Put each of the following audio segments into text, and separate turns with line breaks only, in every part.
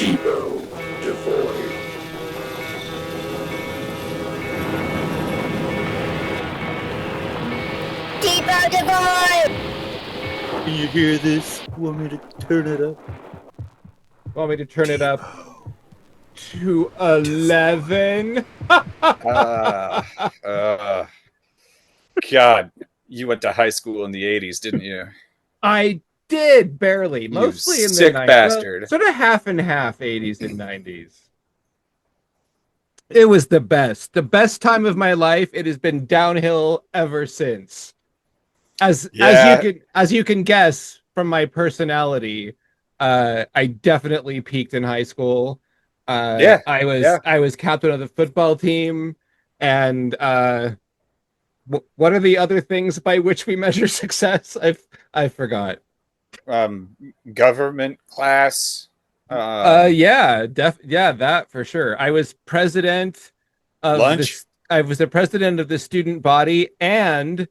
Depot Devoid.
Depot Devoid!
Can you hear this? Want me to turn it up?
Want me to turn it up
Depot
to 11?
Uh, uh, God, you went to high school in the 80s, didn't you?
I did barely,
You
mostly in the
sick
90s. Well,
bastard.
sort of half and half 80s and 90s. It was the best time of my life. It has been downhill ever since.
Yeah.
As you can guess from my personality, I definitely peaked in high school.
Yeah. Yeah.
I was captain of the football team, and what are the other things by which we measure success? I forgot.
Um, Government class.
Yeah, that for sure. I was president of
Lunch
this. I was the president of the student body and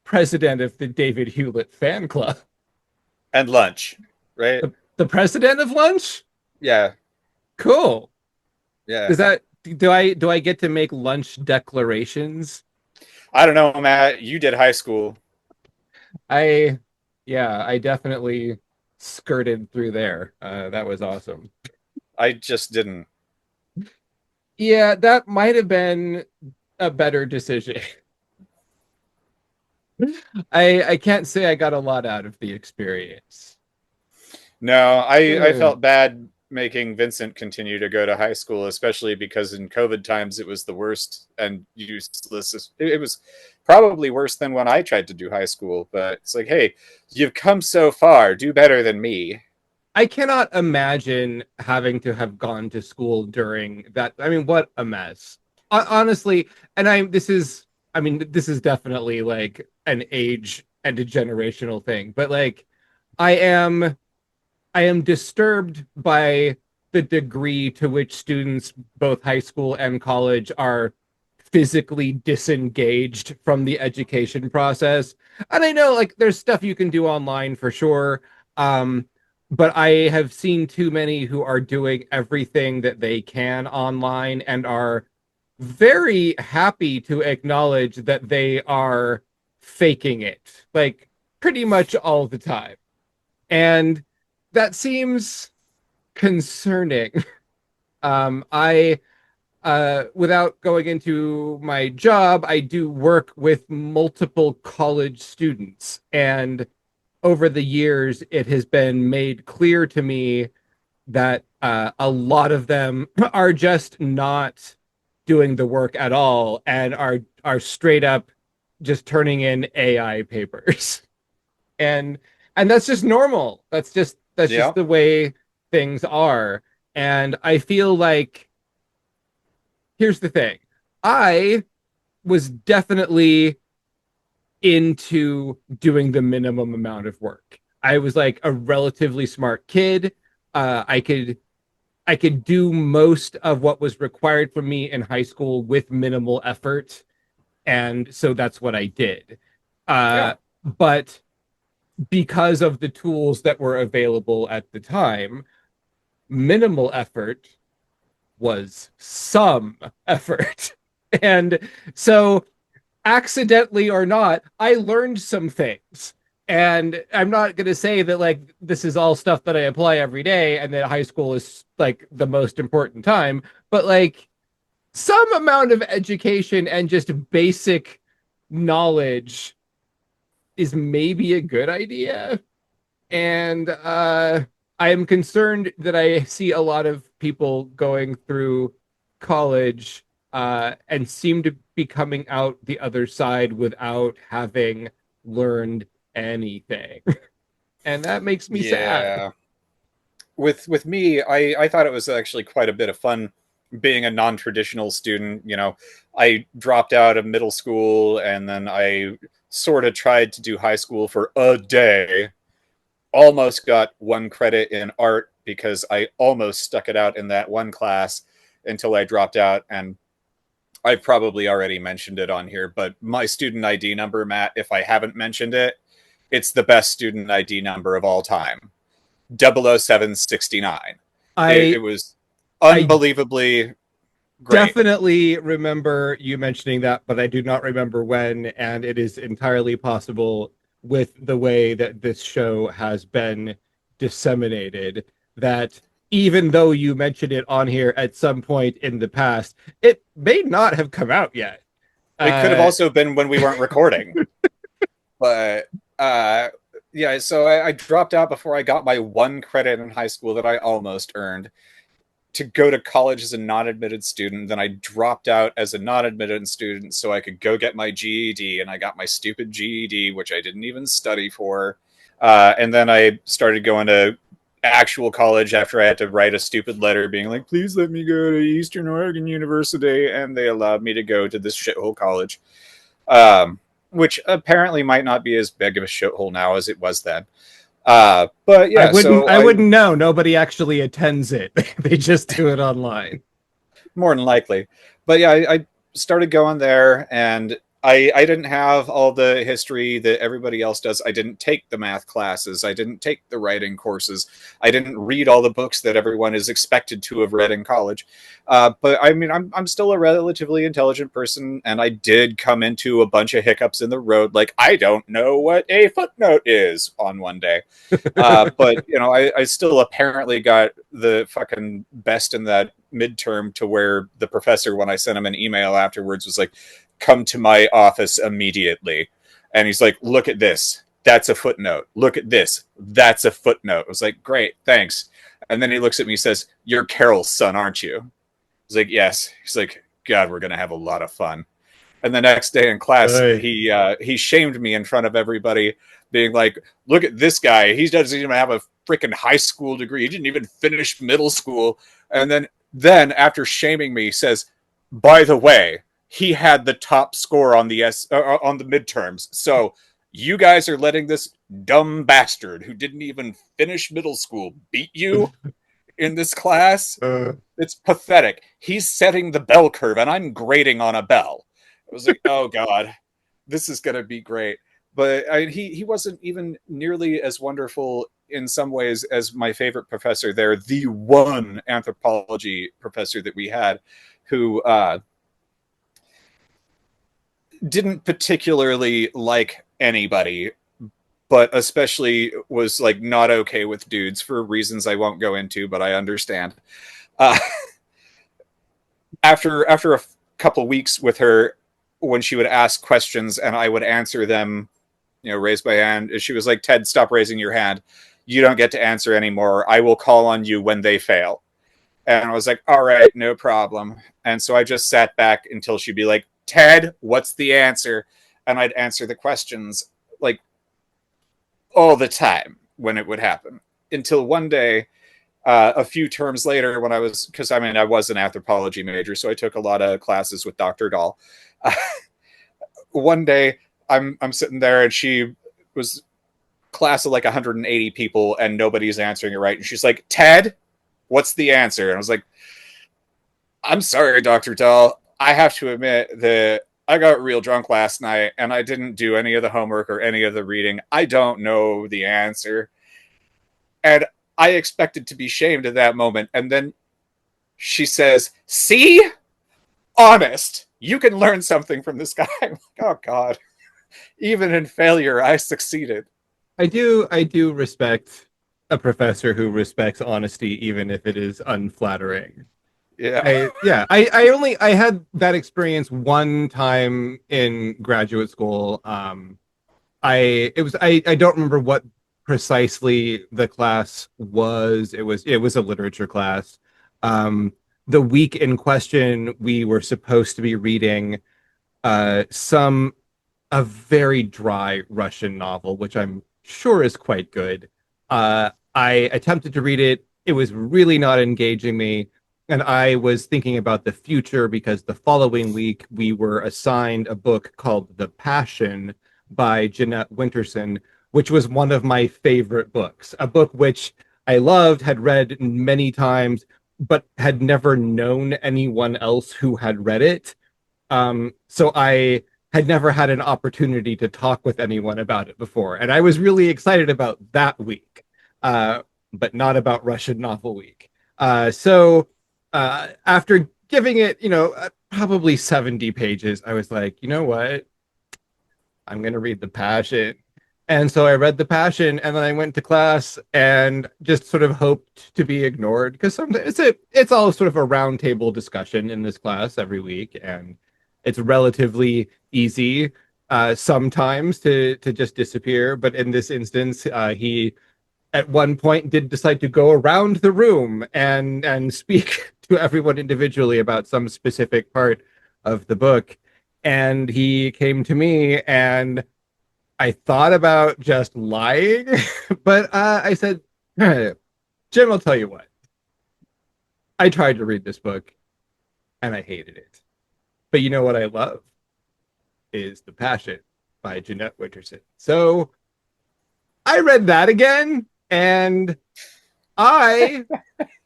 president of the David Hewlett fan club.
and lunch, right?
The president of lunch?
Yeah.
Cool.
Yeah.
Is that do I get to make lunch declarations?
I don't know, Matt. You did high school.
I yeah, I definitely skirted through there. That was awesome.
I just didn't.
Yeah, that might have been a better decision. I can't say I got a lot out of the experience.
No, I
Yeah.
felt bad making Vincent continue to go to high school, especially because in COVID times it was the worst and useless. It was probably worse than when I tried to do high school. But it's like, hey, you've come so far. Do better than me.
I cannot imagine having to have gone to school during that. I mean, what a mess. Honestly, and I mean, this is definitely like an age and a generational thing, but like I am I am disturbed by the degree to which students, both high school and college, are physically disengaged from the education process. And I know like there's stuff you can do online for sure. Um, but I have seen too many who are doing everything that they can online and are very happy to acknowledge that they are faking it, like pretty much all the time. And that seems concerning. I Without going into my job, I do work with multiple college students. And over the years, it has been made clear to me that a lot of them are just not doing the work at all and are straight up just turning in AI papers. And that's just normal. That's just
Yeah.
the way things are. And I feel like here's the thing. I was definitely into doing the minimum amount of work. I was like a relatively smart kid. I could do most of what was required from me in high school with minimal effort, and so that's what I did.
Yeah.
But because of the tools that were available at the time, minimal effort was some effort. And so, accidentally or not, I learned some things. And I'm not going to say that like this is all stuff that I apply every day and that high school is like the most important time, but like some amount of education and just basic knowledge is maybe a good idea. And I am concerned that I see a lot of people going through college and seem to be coming out the other side without having learned anything. And that makes me sad.
Yeah. With me, I thought it was actually quite a bit of fun being a non-traditional student. I dropped out of middle school and then I sort of tried to do high school for a day. Almost got 1 credit in art because I almost stuck it out in that one class until I dropped out. And I've probably already mentioned it on here, but my student ID number, Matt, if I haven't mentioned it, it's the best student ID number of all time. 00769. It
I
was
I
unbelievably great.
definitely remember you mentioning that, but I do not remember when, and it is entirely possible with the way that this show has been disseminated that even though you mentioned it on here at some point in the past, it may not have come out yet.
It could have
Uh,
also been when we weren't recording, but uh, yeah. So I dropped out before I got my one credit in high school that I almost earned to go to college as a non-admitted student. Then I dropped out as a non-admitted student so I could go get my GED, and I got my stupid GED, which I didn't even study for. And then I started going to actual college after I had to write a stupid letter being like, please let me go to Eastern Oregon University, and they allowed me to go to this shithole college, which apparently might not be as big of a shithole now as it was then. But yeah, so
I
I
wouldn't know. Nobody actually attends it. They just do it online.
more than likely. But yeah, I started going there, and I didn't have all the history that everybody else does. I didn't take the math classes. I didn't take the writing courses. I didn't read all the books that everyone is expected to have read in college. But I mean, I'm still a relatively intelligent person, and I did come into a bunch of hiccups in the road. Like, I don't know what a footnote is on one day. But you know, I still apparently got the fucking best in that midterm, to where the professor, when I sent him an email afterwards, was like, come to my office immediately. And he's like, look at this. That's a footnote. Look at this. That's a footnote. I was like, great, thanks. And then he looks at me and says, you're Carol's son, aren't you? I was like, yes. He's like, God, we're going to have a lot of fun. And the next day in class,
Hey.
he shamed me in front of everybody, being like, look at this guy. He doesn't even have a freaking high school degree. He didn't even finish middle school. And then after shaming me, says, by the way, he had the top score on the on the midterms. So you guys are letting this dumb bastard who didn't even finish middle school beat you in this class? It's pathetic. He's setting the bell curve, and I'm grading on a bell. I was like, oh God, this is gonna be great. But he wasn't even nearly as wonderful in some ways as my favorite professor there, the one anthropology professor that we had, who didn't particularly like anybody, but especially was like not okay with dudes for reasons I won't go into, but I understand. Uh, after a couple weeks with her, when she would ask questions and I would answer them, you know, raise my hand, she was like, Ted, stop raising your hand. You don't get to answer anymore. I will call on you when they fail. And I was like, all right, no problem. And so I just sat back until she'd be like, Ted, what's the answer? And I'd answer the questions like all the time when it would happen. Until one day, a few terms later, when I was, because I mean, I was an anthropology major, so I took a lot of classes with Dr. Dahl. One day, I'm sitting there, and she was class of like 180 people, and nobody's answering it right. And she's like, Ted, what's the answer? And I was like, I'm sorry, Dr. Dahl. I have to admit that I got real drunk last night and I didn't do any of the homework or any of the reading. I don't know the answer. And I expected to be shamed at that moment. And then she says, see? Honest. You can learn something from this guy. I'm like, oh, God. Even in failure, I succeeded.
I do respect a professor who respects honesty, even if it is unflattering.
Yeah.
I had that experience one time in graduate school. I don't remember what precisely the class was. It was a literature class. The week in question, we were supposed to be reading a very dry Russian novel, which I'm sure is quite good. I attempted to read it. It was really not engaging me. And I was thinking about the future because the following week we were assigned a book called The Passion by Jeanette Winterson, which was one of my favorite books, a book which I loved, had read many times, but had never known anyone else who had read it. So I had never had an opportunity to talk with anyone about it before. And I was really excited about that week, but not about Russian Novel Week. So after giving it, probably 70 pages, I was like, you know what? I'm going to read The Passion. And so I read The Passion, and then I went to class and just sort of hoped to be ignored because sometimes it's all sort of a roundtable discussion in this class every week, and it's relatively easy sometimes to just disappear. But in this instance, he at one point did decide to go around the room and speak to everyone individually about some specific part of the book. And he came to me, and I thought about just lying, but I said, Jim, I'll tell you what. I tried to read this book and I hated it. But you know what I love is The Passion by Jeanette Winterson. So I read that again, and I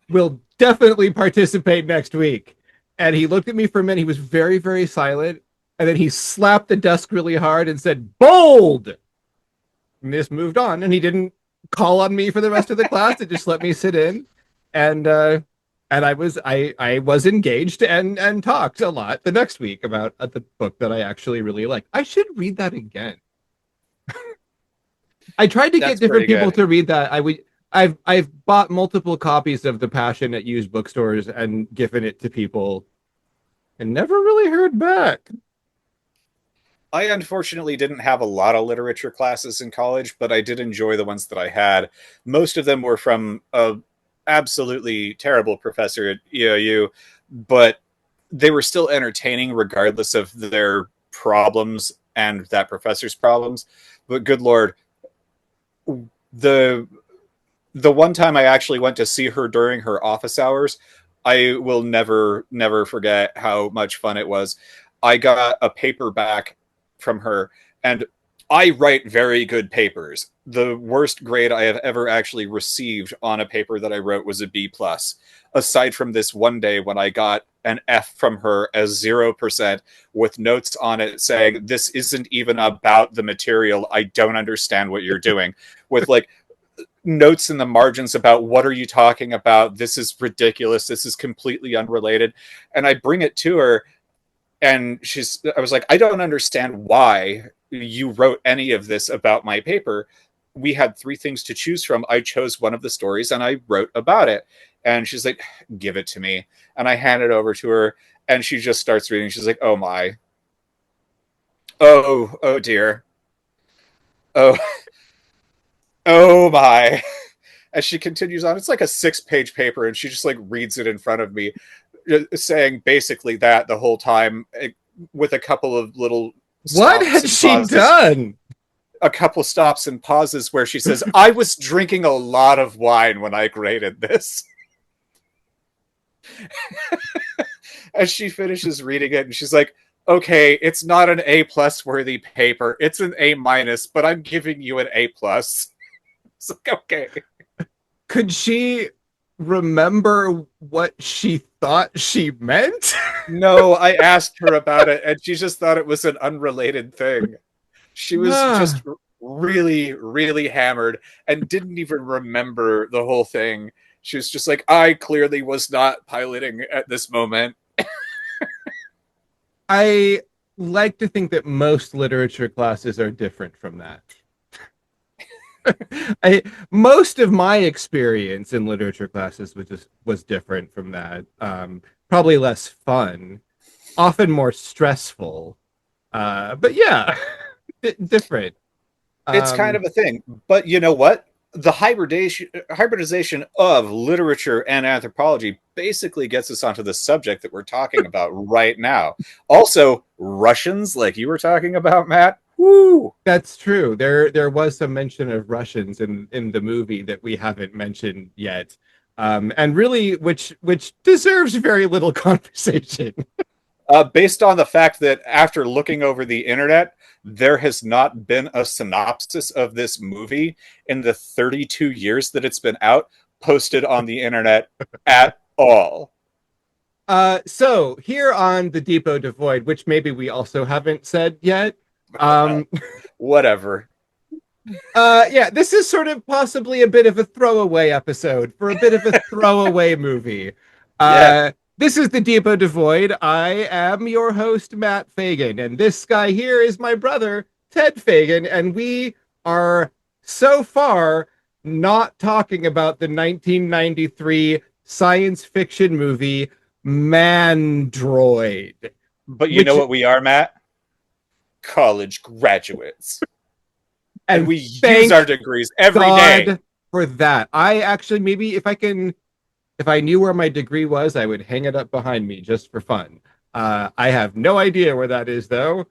will definitely participate next week. And he looked at me for a minute. He was very, very silent. And then he slapped the desk really hard and said, "Bold!" And just moved on. And he didn't call on me for the rest of the class. It just let me sit in. And I was engaged and talked a lot the next week about the book that I actually really like. I should read that again. I tried to get different people to read that. I've bought multiple copies of The Passion at used bookstores and given it to people and never really heard back.
I unfortunately didn't have a lot of literature classes in college, but I did enjoy the ones that I had. Most of them were from a absolutely terrible professor at EOU, but they were still entertaining regardless of their problems and that professor's problems. But good Lord, the one time I actually went to see her during her office hours, I will never forget how much fun it was. I got a paper back from her, and I write very good papers. The worst grade I have ever actually received on a paper that I wrote was a B+. Aside from this one day when I got an F from her as 0% with notes on it saying, "This isn't even about the material. I don't understand what you're doing." With like notes in the margins about, "What are you talking about? This is ridiculous. This is completely unrelated." And I bring it to her, and I was like, "I don't understand why you wrote any of this about my paper. We had 3 things to choose from. I chose one of the stories and I wrote about it." And she's like, "Give it to me." And I hand it over to her, and she just starts reading. She's like, "Oh my. Oh dear. Oh, oh my." As she continues on, it's like a 6-page paper, and she just like reads it in front of me, saying basically that the whole time, with a couple of little
What had she done?
A couple stops and pauses where she says, "I was drinking a lot of wine when I graded this." As she finishes reading it, and she's like, "Okay, it's not an A+ worthy paper. It's an A-, but I'm giving you an A+." It's like, okay.
Could she remember what she thought she meant?
No, I asked her about it, and she just thought it was an unrelated thing. She was just really, really hammered and didn't even remember the whole thing. She was just like, "I clearly was not piloting at this moment."
I like to think that most literature classes are different from that. Most of my experience in literature classes was different from that. Probably less fun, often more stressful. But yeah, different.
It's kind of a thing. But you know what? The hybridization of literature and anthropology basically gets us onto the subject that we're talking about right now. Also, Russians, like you were talking about, Matt. Woo!
That's true. There was some mention of Russians in the movie that we haven't mentioned yet, and really, which deserves very little conversation.
Based on the fact that after looking over the internet, there has not been a synopsis of this movie in the 32 years that it's been out posted on the internet at all.
So here on the Depot Devoid, which maybe we also haven't said yet,
Whatever.
Yeah, this is sort of possibly a bit of a throwaway episode for a bit of a throwaway movie.
Yeah.
This is the Depot Devoid. I am your host, Matt Fagan, and this guy here is my brother, Ted Fagan, and we are so far not talking about the 1993 science fiction movie Mandroid,
But you
which
know what we are, Matt? College graduates. And we use
thank
our degrees every day.
God for that. I actually, maybe if I knew where my degree was, I would hang it up behind me just for fun. I have no idea where that is, though.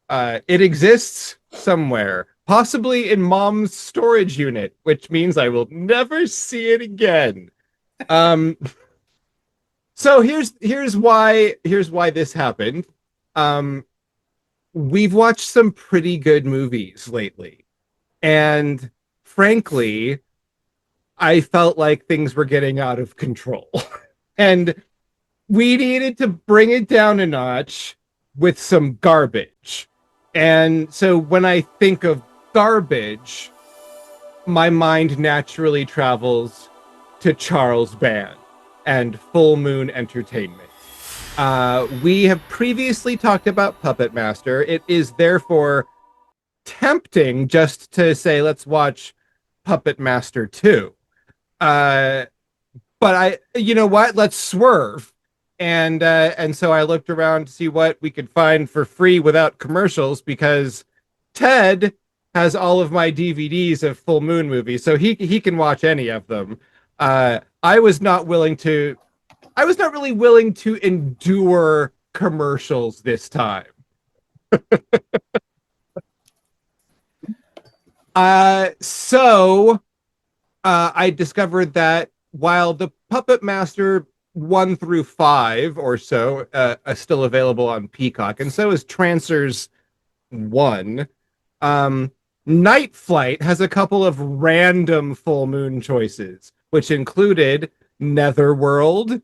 It exists somewhere, possibly in mom's storage unit, which means I will never see it again. Um, so here's why this happened. Um, we've watched some pretty good movies lately, and frankly, I felt like things were getting out of control. And we needed to bring it down a notch with some garbage. And so when I think of garbage, my mind naturally travels to Charles Band and Full Moon Entertainment. We have previously talked about Puppet Master. It is therefore tempting just to say, let's watch Puppet Master 2. But you know what? Let's swerve. And so I looked around to see what we could find for free without commercials because Ted has all of my DVDs of Full Moon movies, so he can watch any of them. I was not really willing to endure commercials this time. So I discovered that while the Puppet Master 1 through 5 or so are still available on Peacock, and so is Trancers 1, Night Flight has a couple of random full moon choices, which included Netherworld,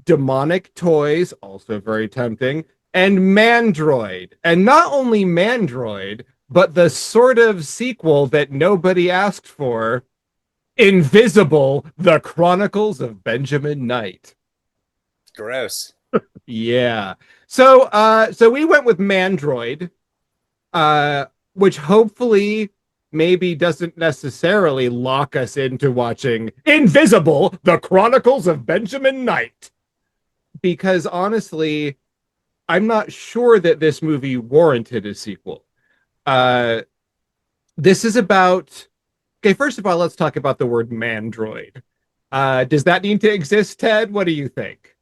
Demonic Toys, also very tempting, and Mandroid. And not only Mandroid, but the sort of sequel that nobody asked for, Invisible, The Chronicles of Benjamin Knight.
Gross.
Yeah. So we went with Mandroid, which hopefully maybe doesn't necessarily lock us into watching Invisible, The Chronicles of Benjamin Knight. Because honestly, I'm not sure that this movie warranted a sequel. This is about... Okay, first of all, let's talk about the word Mandroid. Does that need to exist, Ted? What do you think?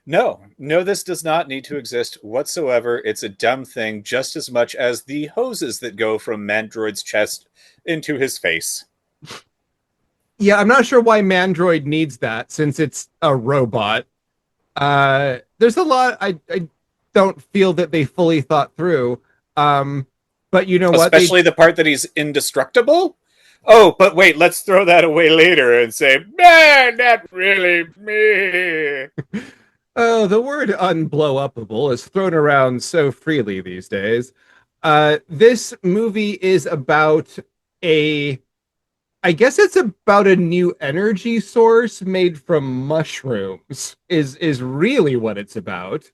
No, this does not need to exist whatsoever. It's a dumb thing just as much as the hoses that go from Mandroid's chest into his face.
Yeah, I'm not sure why Mandroid needs that since it's a robot. There's a lot I don't feel that they fully thought through. But you know what?
Especially the part that he's indestructible? Oh, but wait, let's throw that away later and say, man, not really me.
Oh, the word unblowupable is thrown around so freely these days. This movie is about I guess it's about a new energy source made from mushrooms, is really what it's about.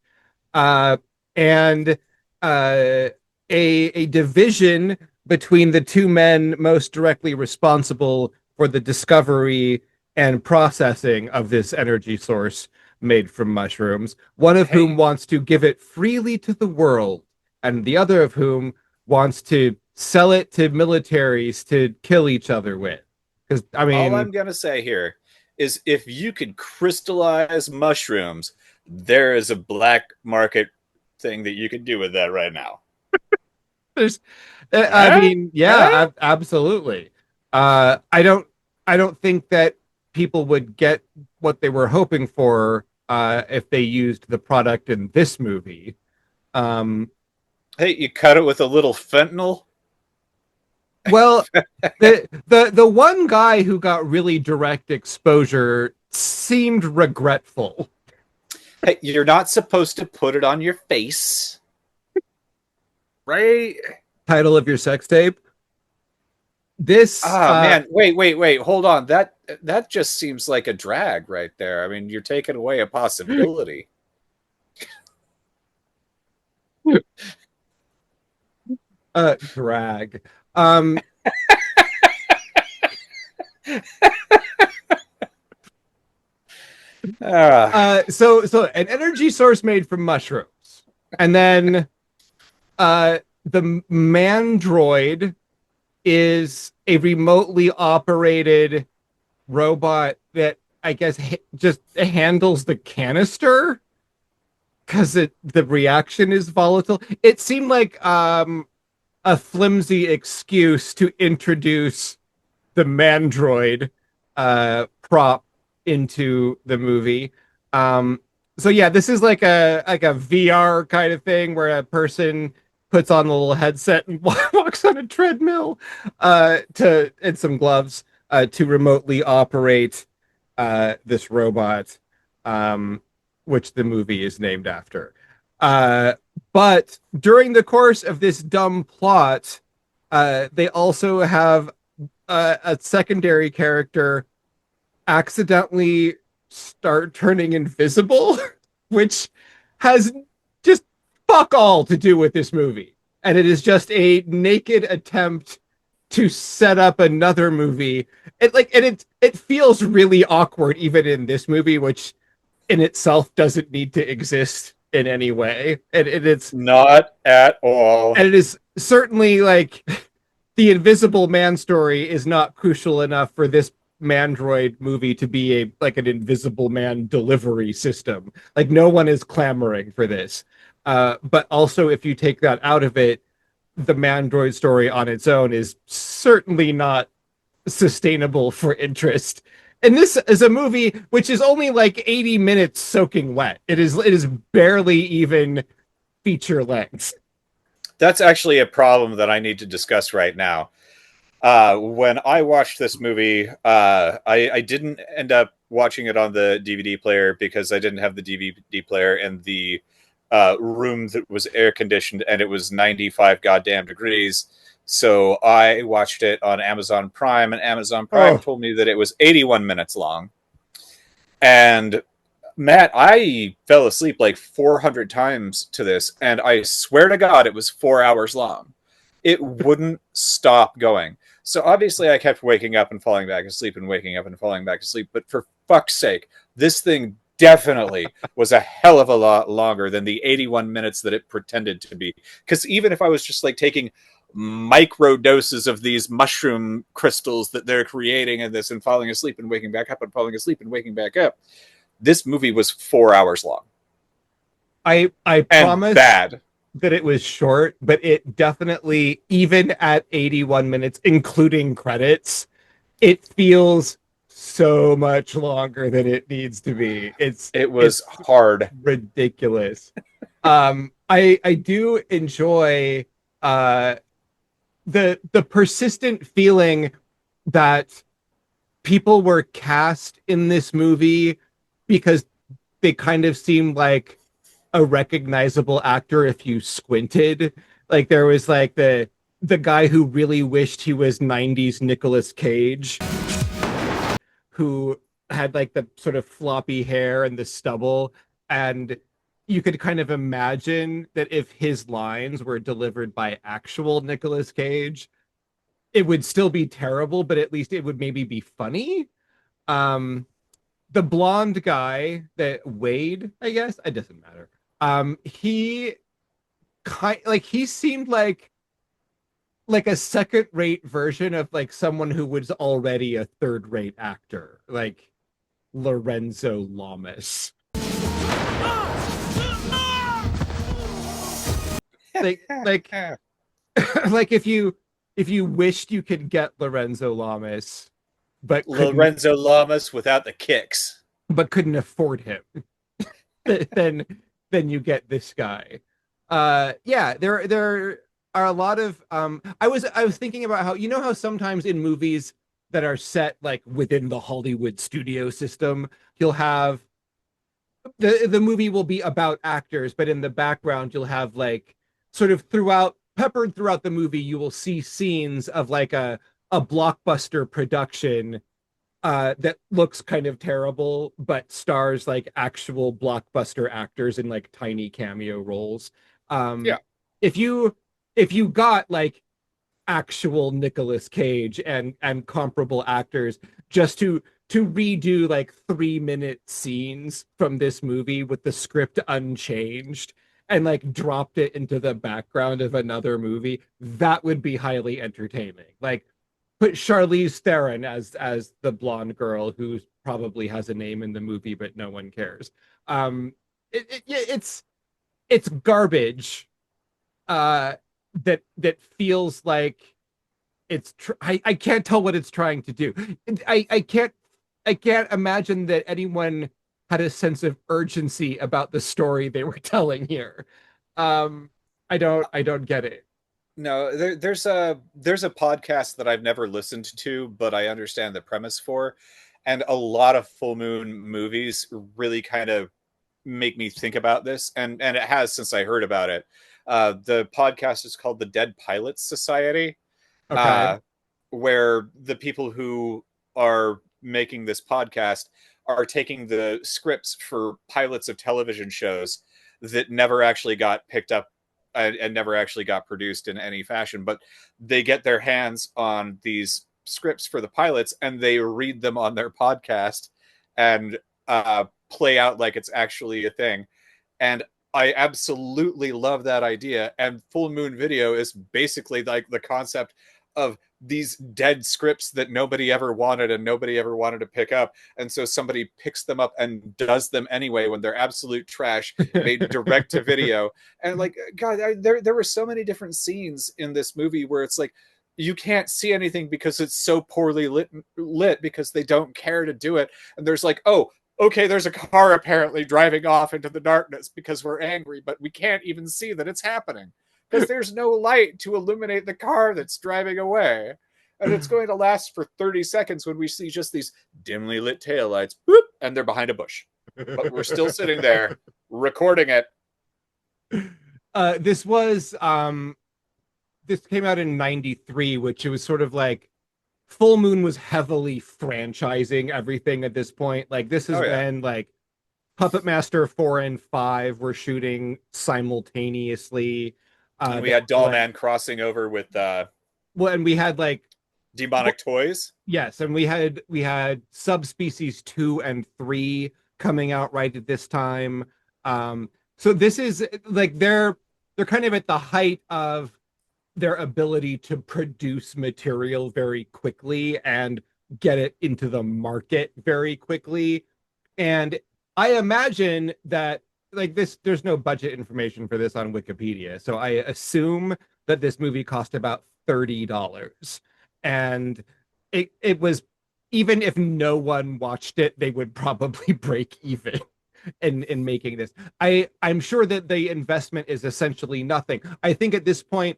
And a division between the two men most directly responsible for the discovery and processing of this energy source made from mushrooms, one of whom wants to give it freely to the world, and the other of whom wants to sell it to militaries to kill each other with. Because I mean,
all I'm gonna say here is if you could crystallize mushrooms, there is a black market thing that you can do with that right now.
there's I mean, yeah, absolutely. I don't think that people would get what they were hoping for if they used the product in this movie.
Hey, you cut it with a little fentanyl?
Well, the one guy who got really direct exposure seemed regretful.
Hey, you're not supposed to put it on your face. Right?
Title of your sex tape? This
Ah, man, wait, hold on. That just seems like a drag right there. I mean, you're taking away a possibility.
drag. Um,
Ah,
so an energy source made from mushrooms, and then the Mandroid is a remotely operated robot that I guess just handles the canister because the reaction is volatile. It seemed like a flimsy excuse to introduce the Mandroid prop into the movie. So yeah, this is like a VR kind of thing where a person puts on a little headset and walks on a treadmill to and some gloves to remotely operate this robot, which the movie is named after. Uh, but during the course of this dumb plot, they also have a secondary character accidentally start turning invisible, which has just fuck all to do with this movie. And it is just a naked attempt to set up another movie. It feels really awkward even in this movie, which in itself doesn't need to exist in any way.
not at all.
And it is certainly like the Invisible Man story is not crucial enough for this Mandroid movie to be a like an Invisible Man delivery system. Like no one is clamoring for this. But also, if you take that out of it, the Mandroid story on its own is certainly not sustainable for interest. And this is a movie which is only like 80 minutes soaking wet. It is barely even feature length.
That's actually a problem that I need to discuss right now. When I watched this movie, I didn't end up watching it on the DVD player because I didn't have the DVD player in the room that was air conditioned and it was 95 goddamn degrees. So I watched it on Amazon Prime, and Amazon Prime told me that it was 81 minutes long. And Matt, I fell asleep like 400 times to this, and I swear to God, it was 4 hours long. It wouldn't stop going. So obviously, I kept waking up and falling back asleep and waking up and falling back asleep. But for fuck's sake, this thing definitely was a hell of a lot longer than the 81 minutes that it pretended to be. Because even if I was just like taking micro doses of these mushroom crystals that they're creating in this and falling asleep and waking back up and falling asleep and waking back up, this movie was 4 hours long.
I
And
promise
bad.
that it was short, but it definitely, even at 81 minutes, including credits, it feels so much longer than it needs to be.
It was
it's
hard.
ridiculous. I do enjoy the persistent feeling that people were cast in this movie because they kind of seemed like a recognizable actor if you squinted. Like there was like the guy who really wished he was 90s Nicolas Cage, who had like the sort of floppy hair and the stubble, and you could kind of imagine that if his lines were delivered by actual Nicolas Cage, it would still be terrible, but at least it would maybe be funny. Um, the blonde guy that Wade, I guess, it doesn't matter. He he seemed like a second rate version of like someone who was already a third rate actor, like Lorenzo Lamas. Like like if you wished you could get Lorenzo Lamas, but
Lorenzo Lamas without the kicks.
but couldn't afford him, then you get this guy. Yeah, there are a lot of I was thinking about how, you know how sometimes in movies that are set like within the Hollywood studio system, you'll have the movie will be about actors, but in the background you'll have like sort of throughout peppered throughout the movie you will see scenes of like a blockbuster production that looks kind of terrible, but stars like actual blockbuster actors in like tiny cameo roles.
Yeah.
If you got like actual Nicolas Cage and comparable actors just to redo like 3-minute scenes from this movie with the script unchanged and like dropped it into the background of another movie, that would be highly entertaining. Like put Charlize Theron as the blonde girl who probably has a name in the movie, but no one cares. It's garbage that feels like I can't tell what it's trying to do. I can't imagine that anyone had a sense of urgency about the story they were telling here. I don't get it.
No, there's a podcast that I've never listened to, but I understand the premise for, and a lot of full moon movies really kind of make me think about this, and it has since I heard about it. The podcast is called the Dead Pilots Society,
Okay.
uh, where the people who are making this podcast are taking the scripts for pilots of television shows that never actually got picked up and never actually got produced in any fashion, but they get their hands on these scripts for the pilots and they read them on their podcast and play out like it's actually a thing. And I absolutely love that idea. And Full Moon Video is basically like the concept of these dead scripts that nobody ever wanted and nobody ever wanted to pick up. And so somebody picks them up and does them anyway when they're absolute trash, made direct to video. And like, God, there were so many different scenes in this movie where it's like, you can't see anything because it's so poorly lit because they don't care to do it. And there's like, oh, okay, there's a car apparently driving off into the darkness because we're angry, but we can't even see that it's happening because there's no light to illuminate the car that's driving away. And it's going to last for 30 seconds when we see just these dimly lit taillights, boop, and they're behind a bush. But we're still sitting there recording it.
This came out in 93, which it was sort of like Full Moon was heavily franchising everything at this point. Like this is when like Puppet Master 4 and 5 were shooting simultaneously.
And we had Doll Man crossing over with
and we had like
Demonic Toys.
Yes, and we had Subspecies 2 and 3 coming out right at this time. So this is like they're kind of at the height of their ability to produce material very quickly and get it into the market very quickly. And I imagine that like this, there's no budget information for this on Wikipedia. So I assume that this movie cost about $30. And it was, even if no one watched it, they would probably break even in making this. I'm sure that the investment is essentially nothing. I think at this point,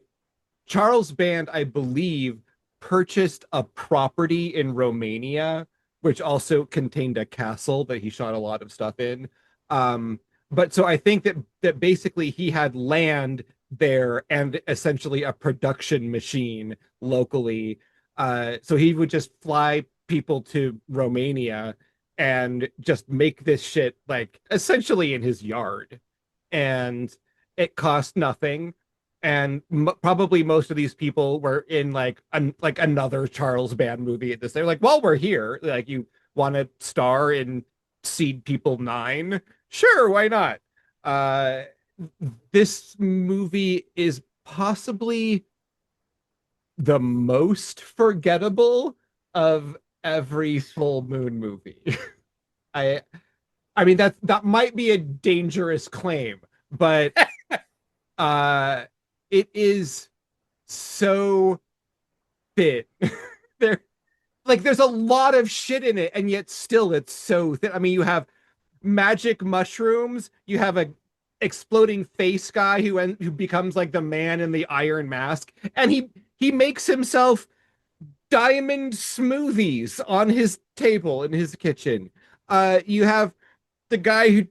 Charles Band, I believe, purchased a property in Romania, which also contained a castle that he shot a lot of stuff in. But so I think that basically he had land there and essentially a production machine locally. So he would just fly people to Romania and just make this shit like essentially in his yard. And it cost nothing. And probably most of these people were in like another Charles Band movie at this. They're like, well, we're here. Like, you want to star in Seed People 9? Sure, why not? This movie is possibly the most forgettable of every Full Moon movie. I I mean that might be a dangerous claim, but it is so thin. there there's a lot of shit in it, and yet still it's so thin. I mean, you have magic mushrooms, you have a exploding face guy who becomes like the man in the iron mask, and he makes himself diamond smoothies on his table in his kitchen. You have the guy who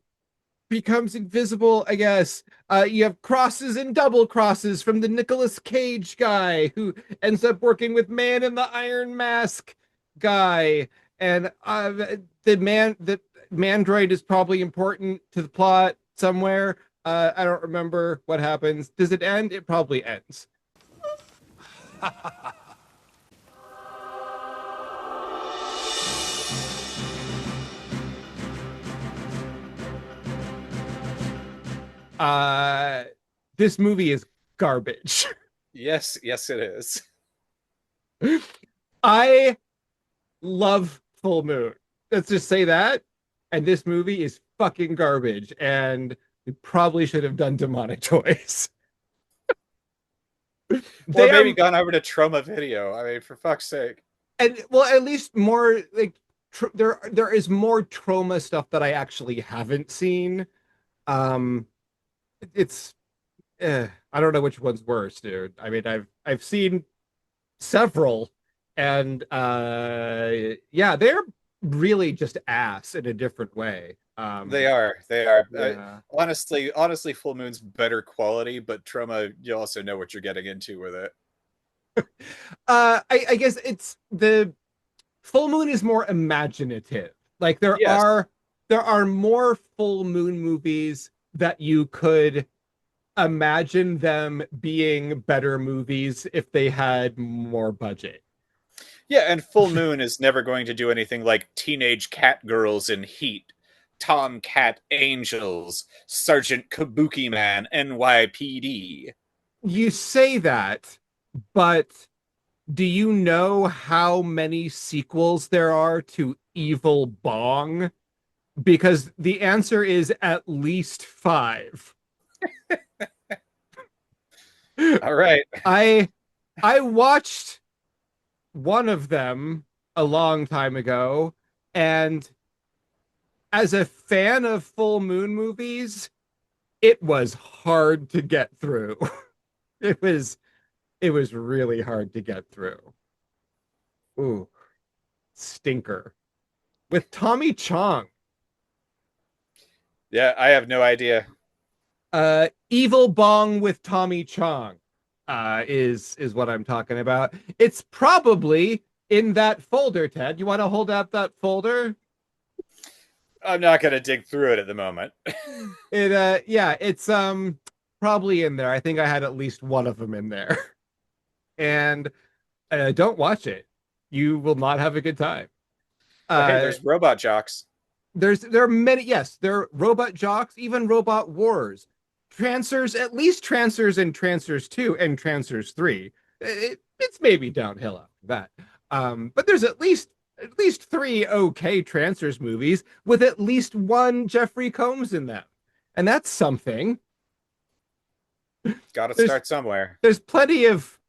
becomes invisible, I guess. You have crosses and double crosses from the Nicolas Cage guy who ends up working with Man in the Iron Mask guy. And the Mandroid is probably important to the plot somewhere. I don't remember what happens. Does it end? It probably ends. This movie is garbage.
Yes, yes, it is.
I love Full Moon. Let's just say that. And this movie is fucking garbage. And we probably should have done demonic toys.
Or maybe gone over to Trauma Video. I mean, for fuck's sake.
And well, at least more like there is more trauma stuff that I actually haven't seen. It's I don't know which one's worse, dude. I mean, I've seen several, and yeah, they're really just ass in a different way.
They are.
Yeah.
Honestly, Full Moon's better quality, but Trauma, you also know what you're getting into with it.
I guess it's the Full Moon is more imaginative. Like there
Yes.
are more Full Moon movies that you could imagine them being better movies if they had more budget.
Yeah, and Full Moon is never going to do anything like Teenage Cat Girls in Heat, Tomcat Angels, Sergeant Kabuki Man, NYPD.
You say that, but do you know how many sequels there are to Evil Bong? Because the answer is at least 5.
All right.
I watched one of them a long time ago, and as a fan of Full Moon movies, it was hard to get through. It was really hard to get through. Ooh, stinker. With Tommy Chong.
Yeah, I have no idea.
Evil Bong with Tommy Chong is what I'm talking about. It's probably in that folder, Ted. You want to hold up that folder?
I'm not going to dig through it at the moment.
Yeah, it's probably in there. I think I had at least one of them in there. And don't watch it. You will not have a good time.
Okay, there's Robot Jocks.
There are many, yes, there are Robot Jocks, even Robot Wars. Trancers, at least Trancers and Trancers 2 and Trancers 3. It's maybe downhill after that. But there's at least 3 okay Trancers movies with at least one Jeffrey Combs in them. And that's something.
Gotta start somewhere.
There's plenty of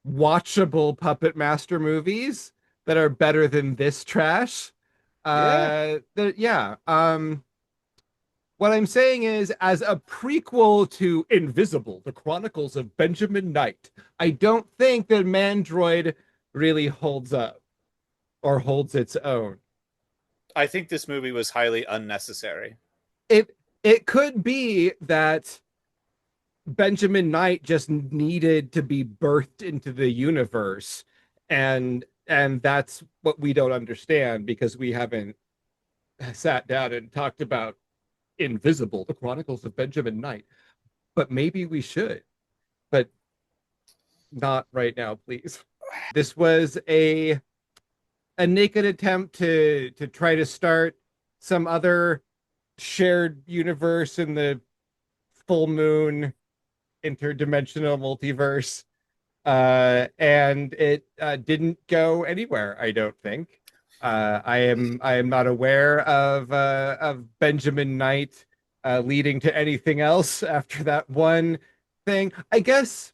watchable Puppet Master movies that are better than this trash. What I'm saying is, as a prequel to Invisible, The Chronicles of Benjamin Knight, I don't think that Mandroid really holds up or holds its own.
I think this movie was highly unnecessary.
It could be that Benjamin Knight just needed to be birthed into the universe, and that's what we don't understand because we haven't sat down and talked about Invisible, The Chronicles of Benjamin Knight. But maybe we should. But not right now, please. This was a naked attempt to try to start some other shared universe in the Full Moon interdimensional multiverse. And it didn't go anywhere, I don't think. I am not aware of Benjamin Knight leading to anything else after that one thing. I guess,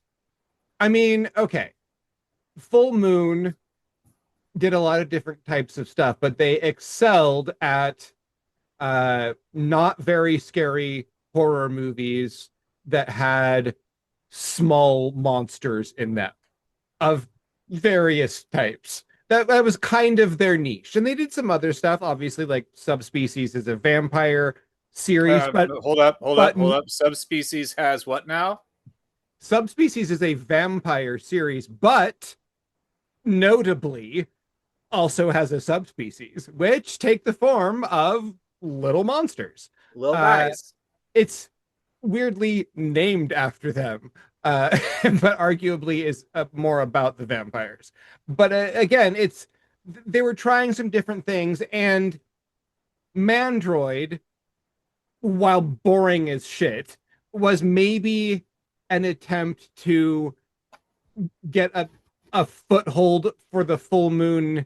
I mean, okay. Full Moon did a lot of different types of stuff, but they excelled at not very scary horror movies that had small monsters in them of various types. That was kind of their niche. And they did some other stuff, obviously, like Subspecies is a vampire series, but
Hold up.
but
Subspecies has what now?
Subspecies is a vampire series, but notably also has a subspecies, which take the form of little monsters.
Little
Uh,
guys.
it's weirdly named after them, but arguably is more about the vampires. But again, they were trying some different things, and Mandroid, while boring as shit, was maybe an attempt to get a foothold for the full moon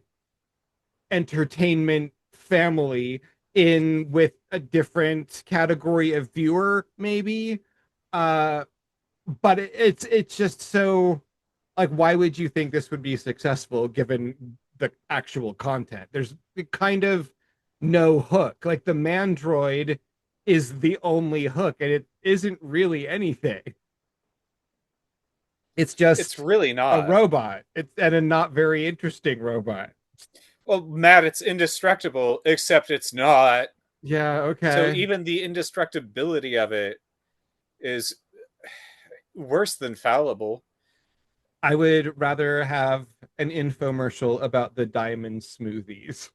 entertainment family in with a different category of viewer, maybe. But it's just so, like, why would you think this would be successful given the actual content? There's kind of no hook. Like, the Mandroid is the only hook, and it isn't really anything. It's just
It's really
a
not.
robot. It's and a not very interesting robot.
Well, Matt, it's indestructible, except it's not.
Yeah,
So
okay.
even the indestructibility of it is worse than fallible.
I would rather have an infomercial about the diamond smoothies.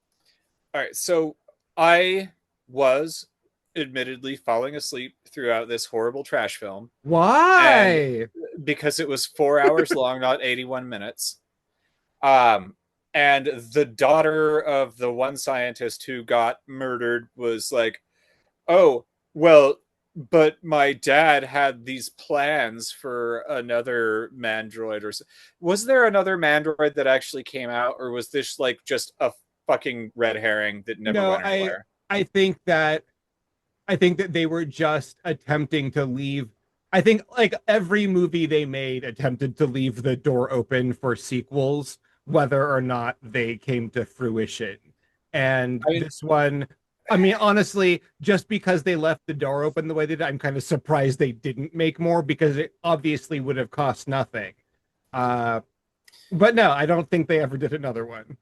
All right, so I was admittedly falling asleep throughout this horrible trash film, and
Why?
because it was 4 hours long, not 81 minutes. And the daughter of the one scientist who got murdered was like, "Oh, well, but my dad had these plans for another Mandroid." Or was there another Mandroid that actually came out, or was this like just a fucking red herring that never
No,
went anywhere?
I think that they were just attempting to leave. I think like every movie they made attempted to leave the door open for sequels, whether or not they came to fruition. And
I mean,
this one, I mean, honestly, just because they left the door open the way they did, I'm kind of surprised they didn't make more because it obviously would have cost nothing. But no, I don't think they ever did another one.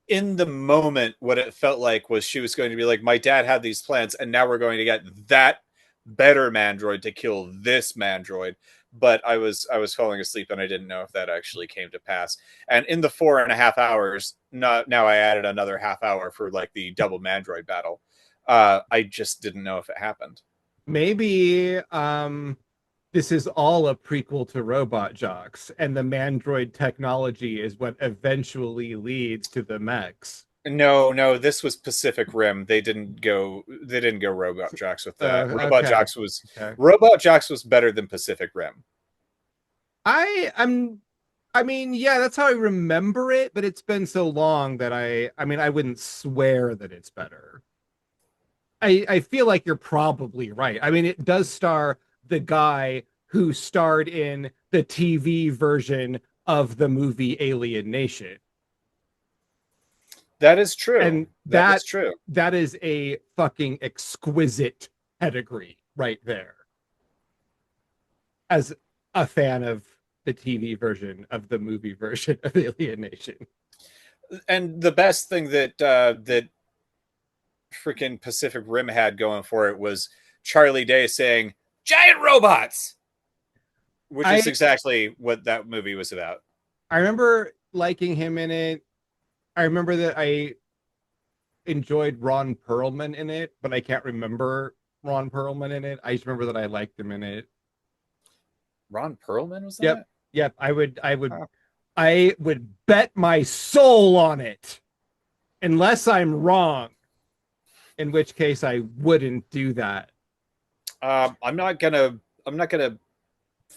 in the moment, what it felt like was she was going to be like, "My dad had these plans, and now we're going to get that better Mandroid to kill this Mandroid." But I was falling asleep, and I didn't know if that actually came to pass. And in the 4.5 hours, now I added another half hour for like the double Mandroid battle. I just didn't know if it happened.
Maybe this is all a prequel to Robot Jocks, and the Mandroid technology is what eventually leads to the mechs.
No, no, this was Pacific Rim. They didn't go. They didn't go Robot Jocks with that.
Okay. Okay.
Robot Jocks was better than Pacific Rim.
I'm I mean, yeah, that's how I remember it, but it's been so long that I mean, I wouldn't swear that it's better. I feel like you're probably right. I mean, it does star the guy who starred in the TV version of the movie Alien Nation.
That is true.
And
that is true.
That is a fucking exquisite pedigree right there. As a fan of the TV version of the movie version of Alien Nation.
And the best thing that freaking Pacific Rim had going for it was Charlie Day saying "giant robots," which is exactly what that movie was about.
I remember liking him in it. I remember that I enjoyed Ron Perlman in it, but I can't remember Ron Perlman in it. I just remember that I liked him in it.
Ron Perlman was that?
Yep. I would bet my soul on it, unless I'm wrong. In which case, I wouldn't do that.
I'm not gonna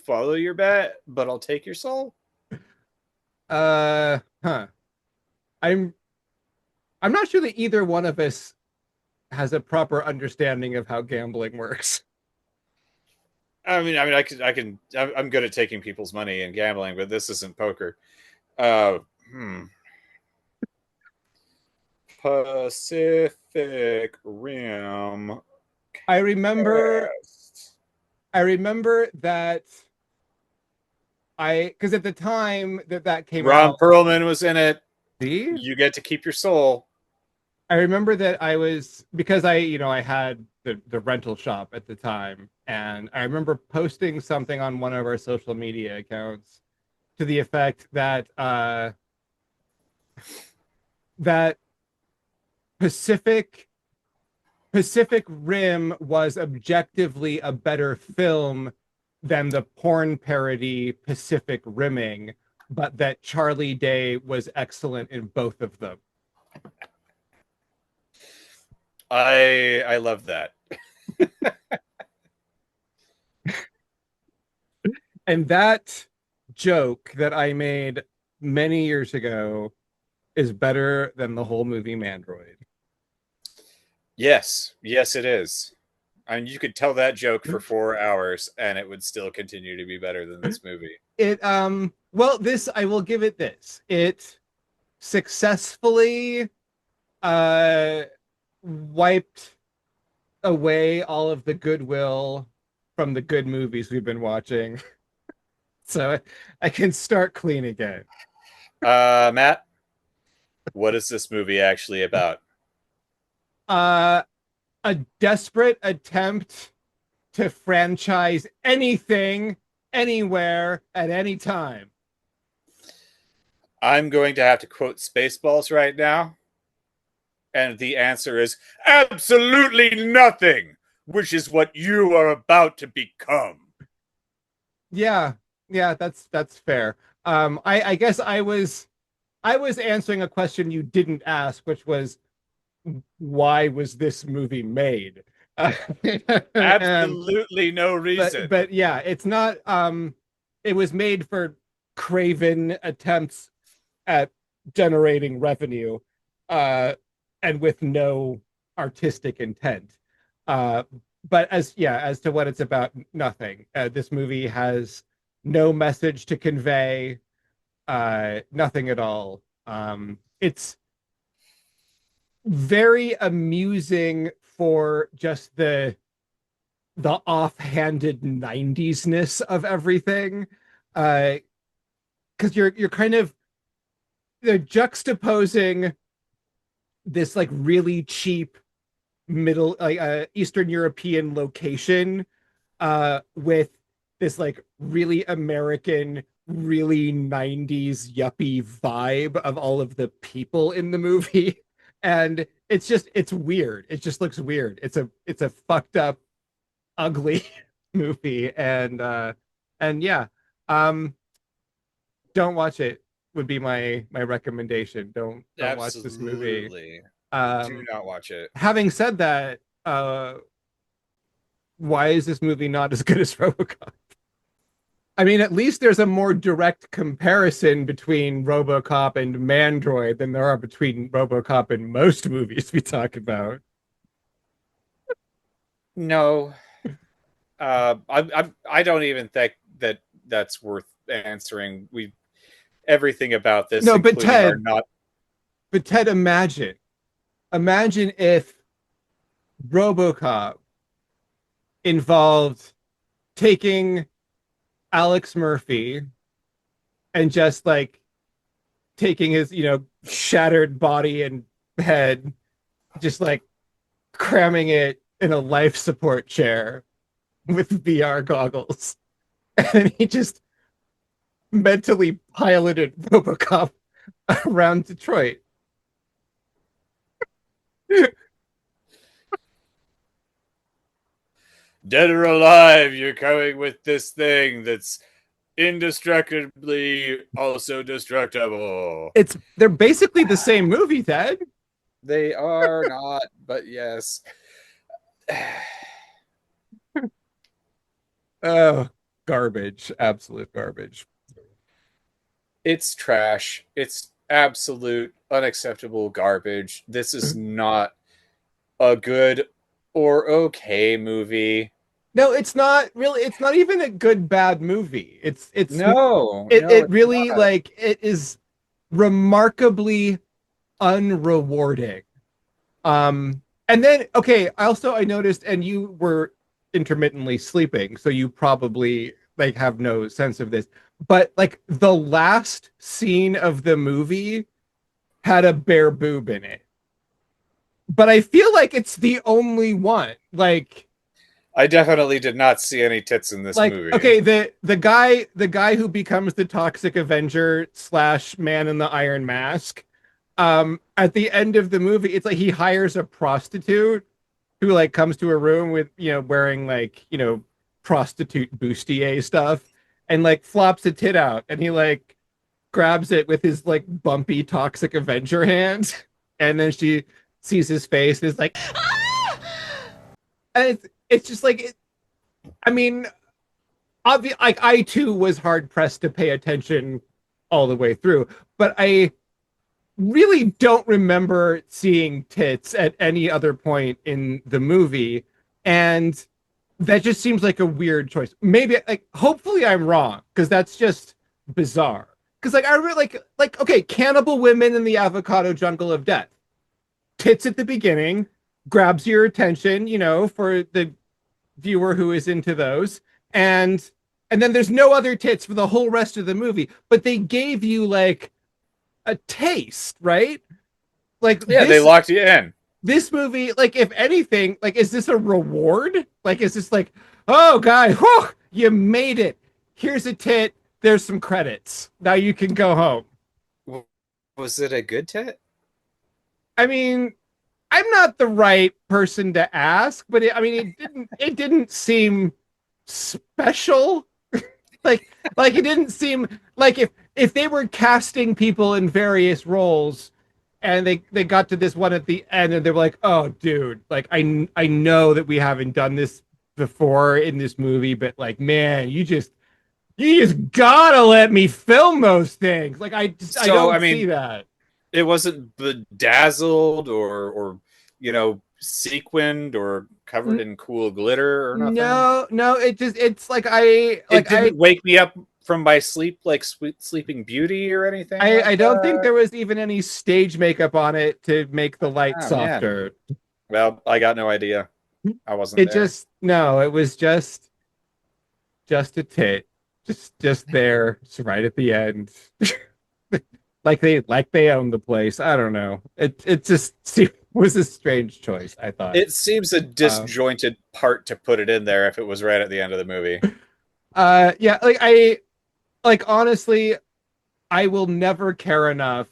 follow your bet, but I'll take your soul.
Huh. I'm not sure that either one of us has a proper understanding of how gambling works.
I'm good at taking people's money and gambling, but this isn't poker. Pacific Rim.
I remember that because at the time that came
Ron
out,
Perlman was in it.
see?
You get to keep your soul.
I remember that I was because I had the rental shop at the time, and I remember posting something on one of our social media accounts to the effect that that Pacific Rim was objectively a better film than the porn parody Pacific Rimming, but that Charlie Day was excellent in both of them.
I love that.
And that joke that I made many years ago is better than the whole movie Mandroid.
Yes, yes, it is. I mean, you could tell that joke for 4 hours, and it would still continue to be better than this movie.
It well, this I will give it this. It successfully wiped away all of the goodwill from the good movies we've been watching. So I can start clean again.
Matt, what is this movie actually about?
A desperate attempt to franchise anything, anywhere, at any time.
I'm going to have to quote Spaceballs right now. And the answer is absolutely nothing, which is what you are about to become.
Yeah, that's fair. I guess I was answering a question you didn't ask, which was why was this movie made?
Absolutely no reason.
But yeah, it's not. It was made for craven attempts at generating revenue, and with no artistic intent. But as to what it's about, nothing. This movie has no message to convey, nothing at all. It's very amusing for just the offhanded 90s-ness of everything, because you're kind of juxtaposing this like really cheap middle Eastern European location with this like really American, really 90s yuppie vibe of all of the people in the movie. And it's weird. It just looks weird. It's a fucked up, ugly movie. And yeah, don't watch it would be my recommendation. Don't watch this movie.
Do not watch it.
Having said that, why is this movie not as good as RoboCop? I mean, at least there's a more direct comparison between RoboCop and Mandroid than there are between RoboCop and most movies we talk about.
No, I don't even think that's worth answering. Everything about this.
No, but Ted, imagine if RoboCop involved taking Alex Murphy and just like taking his, shattered body and head, just like cramming it in a life support chair with VR goggles. And he just mentally piloted RoboCop around Detroit.
Dead or alive, you're coming with this thing that's indestructibly also destructible.
They're basically the same movie, Ted.
They are not, but yes.
Oh, garbage. Absolute garbage.
It's trash. It's absolute unacceptable garbage. This is not a good or okay movie.
No, it's not really. It's not even a good bad movie. It's
no.
It really not. Like it is remarkably unrewarding. And then I noticed, and you were intermittently sleeping, so you probably like have no sense of this. But like the last scene of the movie had a bare boob in it. but I feel like it's the only one.
I definitely did not see any tits in this movie.
Okay, the guy who becomes the Toxic Avenger / Man in the Iron Mask, at the end of the movie, it's like he hires a prostitute who like comes to a room with wearing like prostitute bustier stuff and like flops a tit out, and he like grabs it with his like bumpy Toxic Avenger hand, and then she sees his face and is like, ah! And it's just like I mean, like I too was hard pressed to pay attention all the way through, but I really don't remember seeing tits at any other point in the movie, and that just seems like a weird choice. Maybe like hopefully I'm wrong, because that's just bizarre. Because like I really okay, cannibal women in the avocado jungle of death. Tits at the beginning grabs your attention, for the viewer who is into those, and then there's no other tits for the whole rest of the movie, but they gave you like a taste, right? Like
they locked you in.
This movie, like if anything, like is this a reward? Like is this like, oh guy, whew, you made it. Here's a tit. There's some credits. Now you can go home.
Was it a good tit?
I mean, I'm not the right person to ask, but it didn't seem special. like it didn't seem like if they were casting people in various roles and they got to this one at the end and they were like, oh dude, like I know that we haven't done this before in this movie, but like, man, you just gotta let me film those things. Like I don't see that.
It wasn't bedazzled or sequined or covered in cool glitter or nothing.
No, it's like
it didn't wake me up from my sleep like Sleeping Beauty or anything.
I don't think there was even any stage makeup on it to make the light softer.
Man. Well, I got no idea. I wasn't.
It was just a tit, just there, just right at the end. like they own the place. I don't know. It just was a strange choice, I thought.
It seems a disjointed part to put it in there if it was right at the end of the movie.
Yeah, honestly, I will never care enough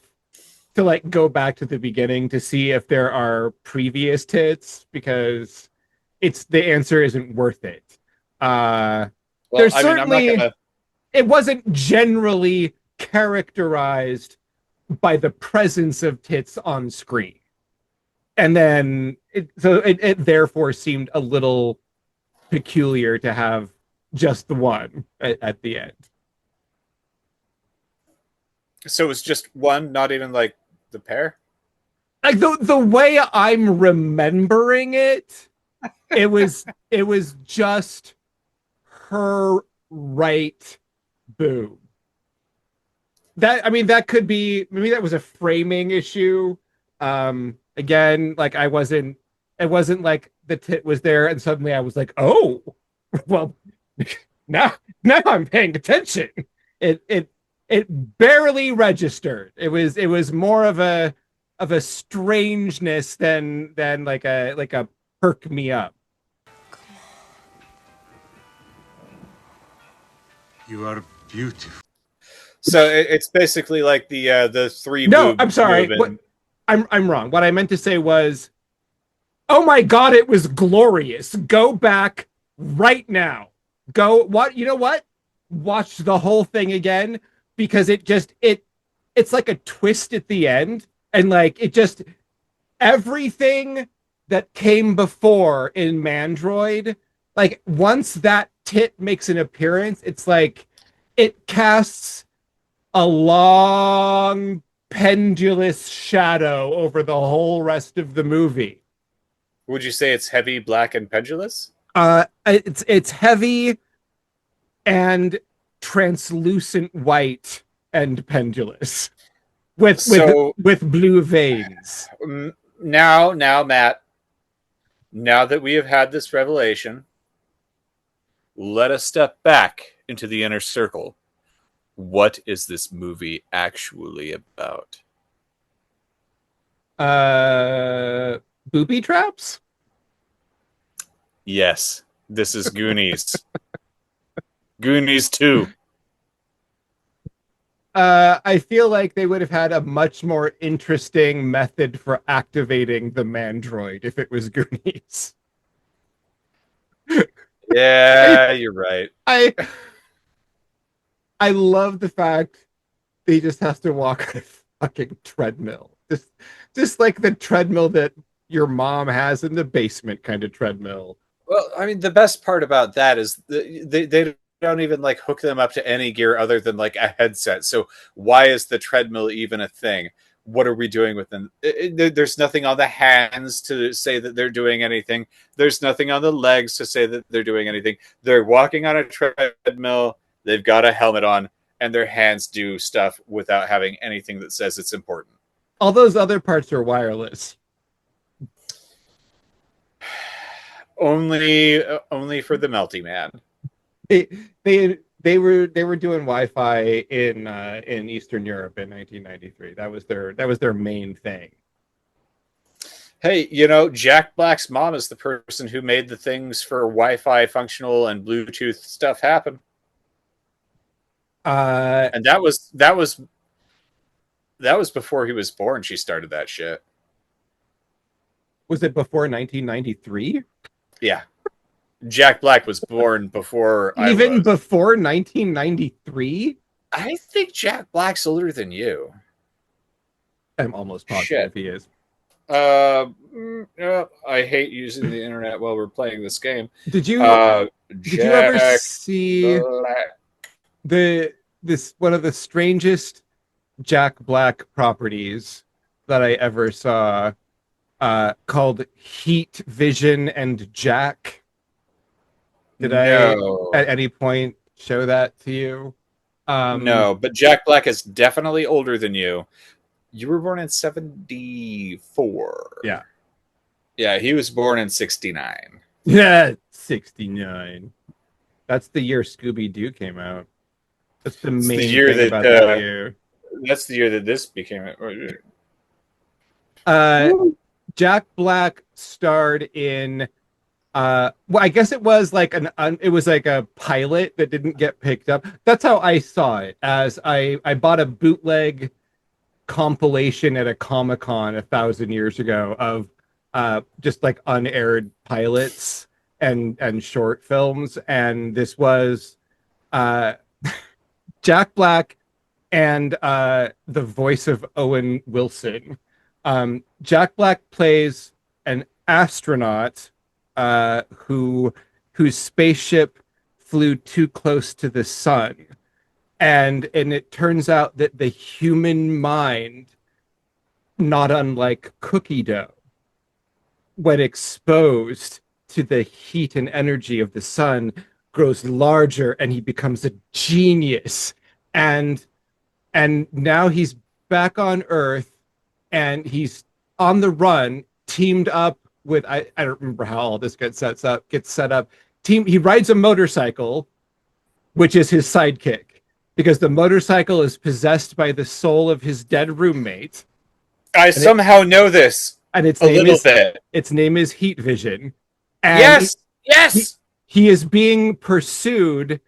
to like go back to the beginning to see if there are previous tits, because the answer isn't worth it. There's certainly it wasn't generally characterized by the presence of tits on screen, and then it therefore seemed a little peculiar to have just the one at the end.
So it was just one, not even like the pair?
Like the way I'm remembering it, it was just her right boob. That could be, maybe that was a framing issue. Again, like it wasn't like the tit was there and suddenly I was like, oh, well, now I'm paying attention. It barely registered. It was more of a strangeness than like a perk me up.
You are beautiful.
So it's basically like the three.
No, I'm sorry. I'm wrong. What I meant to say was, oh my God, it was glorious. Go back right now. Go. What? You know what? Watch the whole thing again, because it's like a twist at the end, and like everything that came before in Mandroid, like once that tit makes an appearance, it's like it casts a long pendulous shadow over the whole rest of the movie.
Would you say it's heavy, black, and pendulous?
It's heavy and translucent white and pendulous with blue veins.
Now, Matt, now that we have had this revelation, let us step back into the inner circle. What is this movie actually about?
Booby traps?
Yes, this is Goonies. Goonies 2.
I feel like they would have had a much more interesting method for activating the Mandroid if it was Goonies.
Yeah, you're right.
I I love the fact that he just has to walk on a fucking treadmill. Just like the treadmill that your mom has in the basement kind of treadmill.
Well, I mean, the best part about that is they don't even like hook them up to any gear other than like a headset. So why is the treadmill even a thing? What are we doing with them? There's nothing on the hands to say that they're doing anything. There's nothing on the legs to say that they're doing anything. They're walking on a treadmill. They've got a helmet on, and their hands do stuff without having anything that says it's important.
All those other parts are wireless.
Only for the melty man.
They were doing Wi-Fi in Eastern Europe in 1993. That was their main thing.
Hey, Jack Black's mom is the person who made the things for Wi-Fi functional and Bluetooth stuff happen. And that was before he was born. She started that shit.
Was it before 1993?
Yeah. Jack Black was born before
Even before 1993?
I think Jack Black's older than you.
I'm almost positive he is.
I hate using the internet while we're playing this game.
Did you ever see this one of the strangest Jack Black properties that I ever saw, called Heat, Vision, and Jack? Did I at any point show that to you?
No, but Jack Black is definitely older than you. You were born in 74.
Yeah.
Yeah, he was born in 69.
Yeah, 69. That's the year Scooby-Doo came out. That's the main
year
thing about that year.
That's the year that this became it.
Jack Black starred in well, I guess it was like it was like a pilot that didn't get picked up. That's how I saw it. As I bought a bootleg compilation at a Comic-Con 1,000 years ago of just like unaired pilots and short films, and this was Jack Black and the voice of Owen Wilson. Jack Black plays an astronaut whose spaceship flew too close to the sun, and it turns out that the human mind, not unlike cookie dough, when exposed to the heat and energy of the sun, grows larger, and he becomes a genius. And now he's back on Earth, and he's on the run, teamed up with I don't remember how all this gets set up. He rides a motorcycle, which is his sidekick, because the motorcycle is possessed by the soul of his dead roommate.
I somehow know this.
And its name is Heat Vision. And
yes.
He is being pursued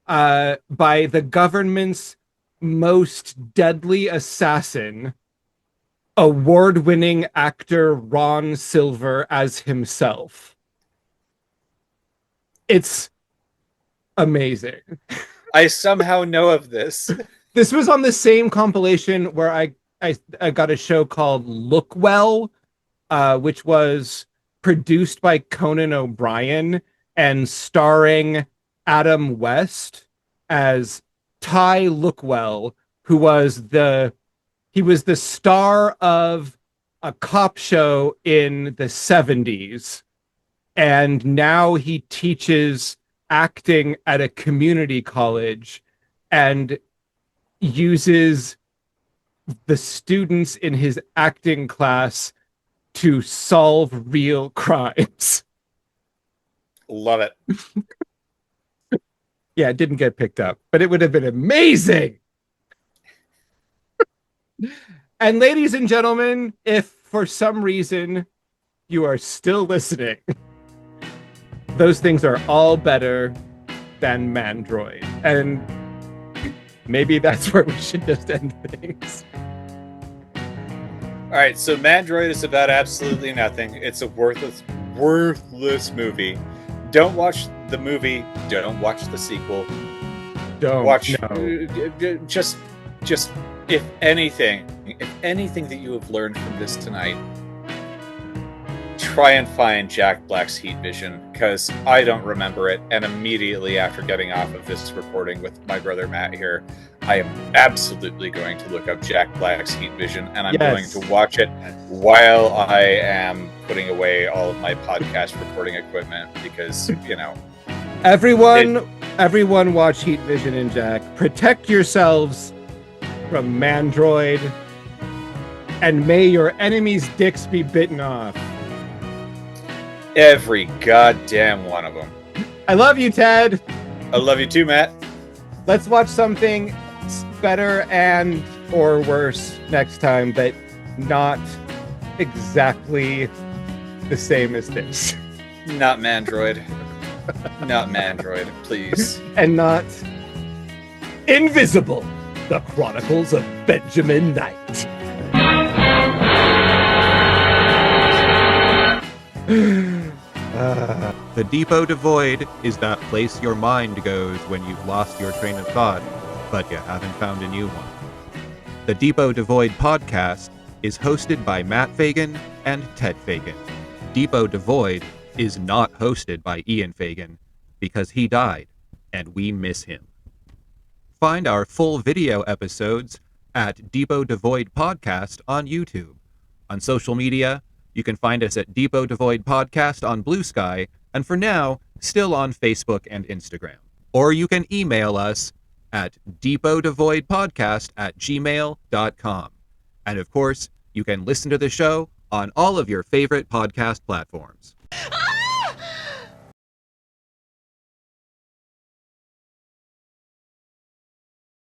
by the government's most deadly assassin, award-winning actor Ron Silver as himself. It's amazing.
I somehow know of this.
This was on the same compilation where I got a show called Look Well, which was produced by Conan O'Brien and starring Adam West as Ty Lookwell, who was the star of a cop show in the 70s, and now he teaches acting at a community college and uses the students in his acting class to solve real crimes.
Love it.
Yeah, it didn't get picked up, but it would have been amazing. And ladies and gentlemen, if for some reason you are still listening, those things are all better than Mandroid. And maybe that's where we should just end things.
All right, so Mandroid is about absolutely nothing. It's a worthless movie. Don't watch the movie. Don't watch the sequel.
Don't
Watch.
no.
Just if anything that you have learned from this tonight, try and find Jack Black's Heat Vision, because I don't remember it. And immediately after getting off of this recording with my brother Matt here, I am absolutely going to look up Jack Black's Heat Vision, and I'm
Yes.
going to watch it while I am putting away all of my podcast recording equipment, because, you know.
Everyone watch Heat Vision and Jack. Protect yourselves from Mandroid, and may your enemies' dicks be bitten off.
Every goddamn one of them.
I love you, Ted.
I love you too, Matt.
Let's watch something better and or worse next time, but not exactly the same as this.
Not Mandroid. Not Mandroid, please.
And not Invisible, the Chronicles of Benjamin Knight.
The Depot Devoid is that place your mind goes when you've lost your train of thought, but you haven't found a new one. The Depot Devoid podcast is hosted by Matt Fagan and Ted Fagan. Depot Devoid is not hosted by Ian Fagan because he died and we miss him. Find our full video episodes at Depot Devoid Podcast on YouTube. On social media, you can find us at Depot Devoid Podcast on Blue Sky, and for now, still on Facebook and Instagram. Or you can email us at depotdevoidpodcast@gmail.com. And of course, you can listen to the show on all of your favorite podcast platforms.